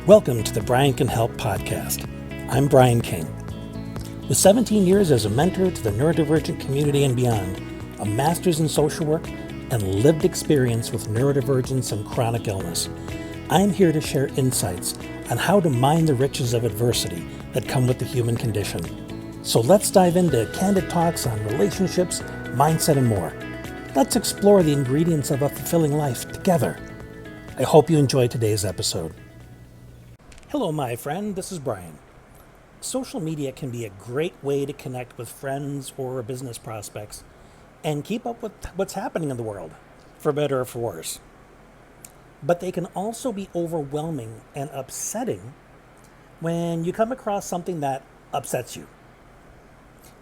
Welcome to the Brian Can Help podcast. I'm Brian King. With 17 years as a mentor to the neurodivergent community and beyond, a master's in social work, and lived experience with neurodivergence and chronic illness, I'm here to share insights on how to mine the riches of adversity that come with the human condition. So let's dive into candid talks on relationships, mindset, and more. Let's explore the ingredients of a fulfilling life together. I hope you enjoy today's episode. Hello, my friend. This is Brian. Social media can be a great way to connect with friends or business prospects and keep up with what's happening in the world, for better or for worse. But they can also be overwhelming and upsetting when you come across something that upsets you,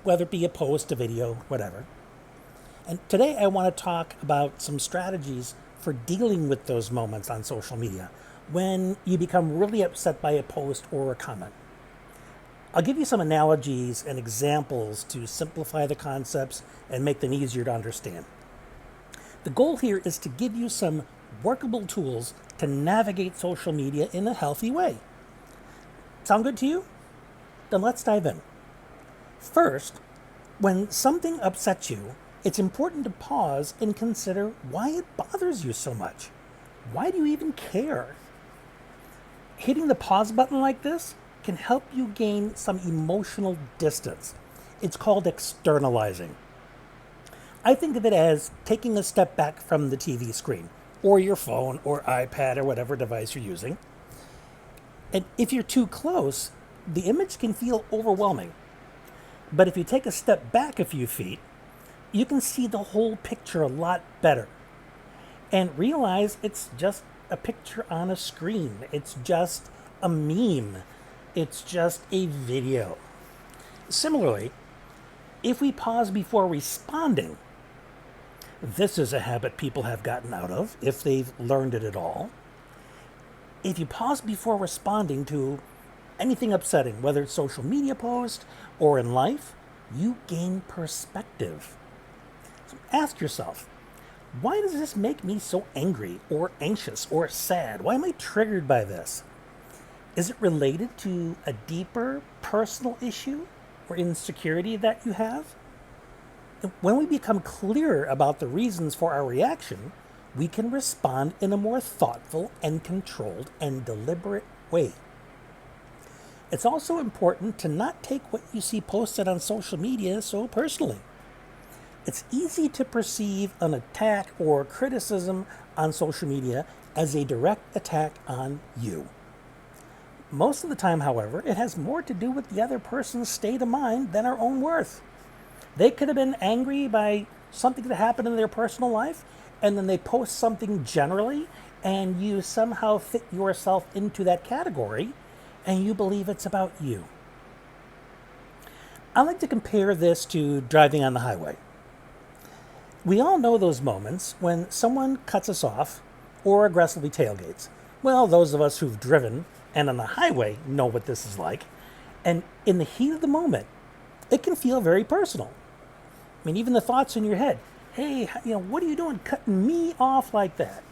whether it be a post, a video, whatever. And today I want to talk about some strategies for dealing with those moments on social media when you become really upset by a post or a comment. I'll give you some analogies and examples to simplify the concepts and make them easier to understand. The goal here is to give you some workable tools to navigate social media in a healthy way. Sound good to you? Then let's dive in. First, when something upsets you, it's important to pause and consider why it bothers you so much. Why do you even care? Hitting the pause button like this can help you gain some emotional distance. It's called externalizing. I think of it as taking a step back from the TV screen, or your phone, or iPad, or whatever device you're using. And if you're too close, the image can feel overwhelming. But if you take a step back a few feet, you can see the whole picture a lot better and realize it's just a picture on a screen. It's just a meme. It's just a video. Similarly, if we pause before responding, this is a habit people have gotten out of, if they've learned it at all. If you pause before responding to anything upsetting, whether it's social media post or in life, you gain perspective. So ask yourself, why does this make me so angry or anxious or sad? Why am I triggered by this? Is it related to a deeper personal issue or insecurity that you have? When we become clearer about the reasons for our reaction, we can respond in a more thoughtful and controlled and deliberate way. It's also important to not take what you see posted on social media so personally. It's easy to perceive an attack or criticism on social media as a direct attack on you. Most of the time, however, it has more to do with the other person's state of mind than our own worth. They could have been angry by something that happened in their personal life, and then they post something generally, and you somehow fit yourself into that category, and you believe it's about you. I like to compare this to driving on the highway. We all know those moments when someone cuts us off or aggressively tailgates. Well, those of us who've driven and on the highway know what this is like. And in the heat of the moment, it can feel very personal. I mean, even the thoughts in your head, hey, what are you doing cutting me off like that?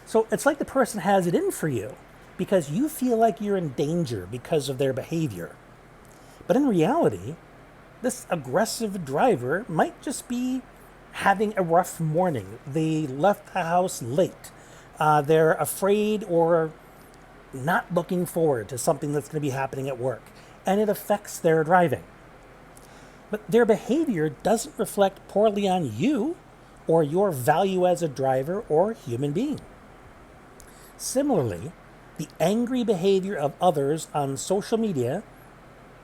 So it's like the person has it in for you because you feel like you're in danger because of their behavior. But in reality, this aggressive driver might just be having a rough morning. They left the house late. They're afraid or not looking forward to something that's going to be happening at work, and it affects their driving. But their behavior doesn't reflect poorly on you or your value as a driver or human being. Similarly, the angry behavior of others on social media,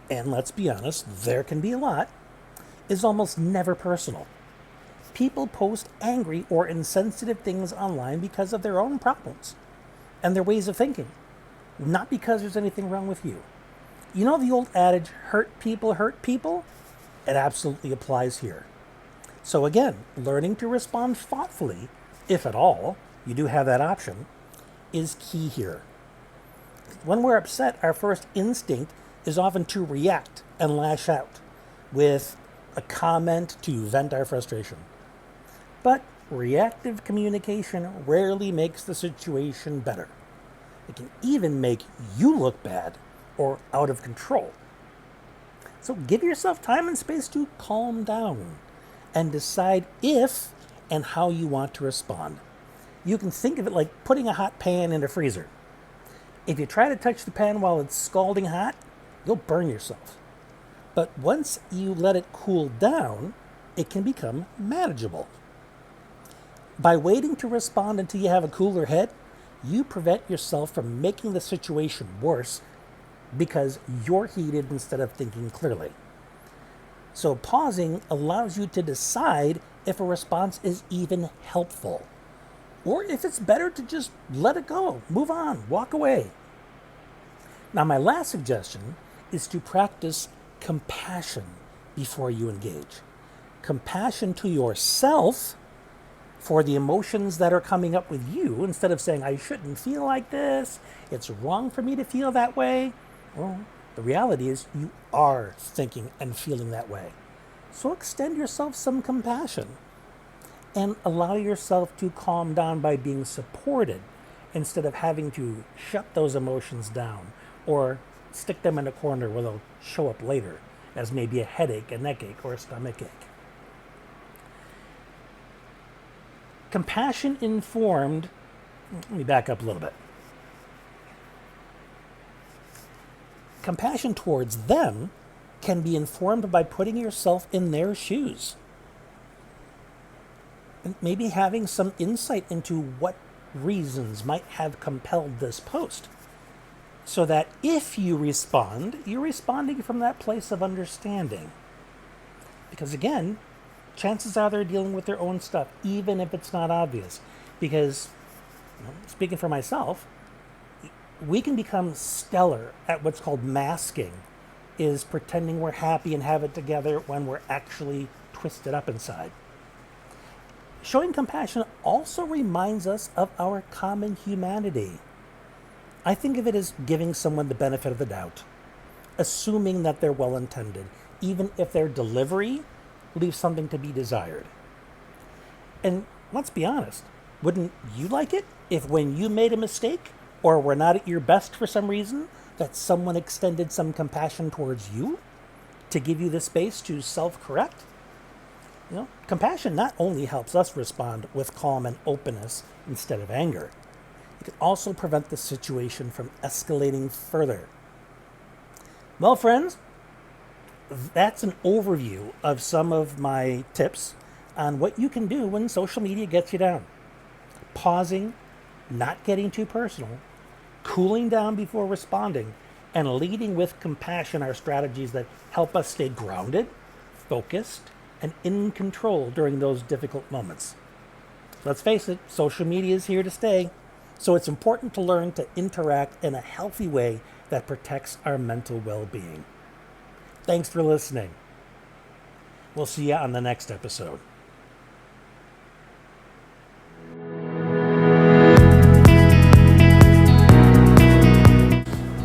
and let's be honest, there can be a lot, is almost never personal. People post angry or insensitive things online because of their own problems and their ways of thinking, not because there's anything wrong with you. You know the old adage, hurt people hurt people? It absolutely applies here. So again, learning to respond thoughtfully, if at all, you do have that option, is key here. When we're upset, our first instinct is often to react and lash out with a comment to vent our frustration. But reactive communication rarely makes the situation better. It can even make you look bad or out of control. So give yourself time and space to calm down and decide if and how you want to respond. You can think of it like putting a hot pan in a freezer. If you try to touch the pan while it's scalding hot, you'll burn yourself. But once you let it cool down, it can become manageable. By waiting to respond until you have a cooler head, you prevent yourself from making the situation worse because you're heated instead of thinking clearly. So pausing allows you to decide if a response is even helpful, or if it's better to just let it go, move on, walk away. Now, my last suggestion is to practice compassion before you engage. Compassion to yourself for the emotions that are coming up with you, instead of saying, I shouldn't feel like this, it's wrong for me to feel that way. Well, the reality is you are thinking and feeling that way. So extend yourself some compassion and allow yourself to calm down by being supported instead of having to shut those emotions down or stick them in a corner where they'll show up later as maybe a headache, a neck ache, or a stomach ache. Compassion informed, let me back up a little bit. Compassion towards them can be informed by putting yourself in their shoes. And maybe having some insight into what reasons might have compelled this post. So that if you respond, you're responding from that place of understanding. Because again, chances are they're dealing with their own stuff, even if it's not obvious. Because, speaking for myself, we can become stellar at what's called masking, is pretending we're happy and have it together when we're actually twisted up inside. Showing compassion also reminds us of our common humanity. I think of it as giving someone the benefit of the doubt, assuming that they're well-intended, even if their delivery leaves something to be desired. And let's be honest, wouldn't you like it if when you made a mistake or were not at your best for some reason, that someone extended some compassion towards you to give you the space to self-correct? Compassion not only helps us respond with calm and openness instead of anger, it can also prevent the situation from escalating further. Well, friends, that's an overview of some of my tips on what you can do when social media gets you down. Pausing, not getting too personal, cooling down before responding, and leading with compassion are strategies that help us stay grounded, focused, and in control during those difficult moments. Let's face it, social media is here to stay, so it's important to learn to interact in a healthy way that protects our mental well-being. Thanks for listening. We'll see you on the next episode.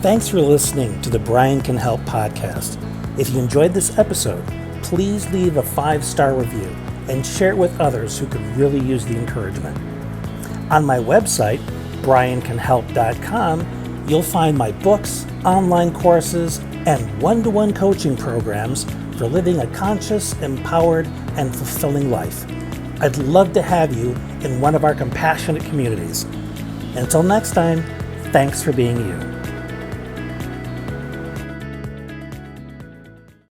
Thanks for listening to the Brian Can Help podcast. If you enjoyed this episode, please leave a 5-star review and share it with others who could really use the encouragement. On my website, briancanhelp.com, you'll find my books, online courses, and one-to-one coaching programs for living a conscious, empowered, and fulfilling life. I'd love to have you in one of our compassionate communities. Until next time, thanks for being you.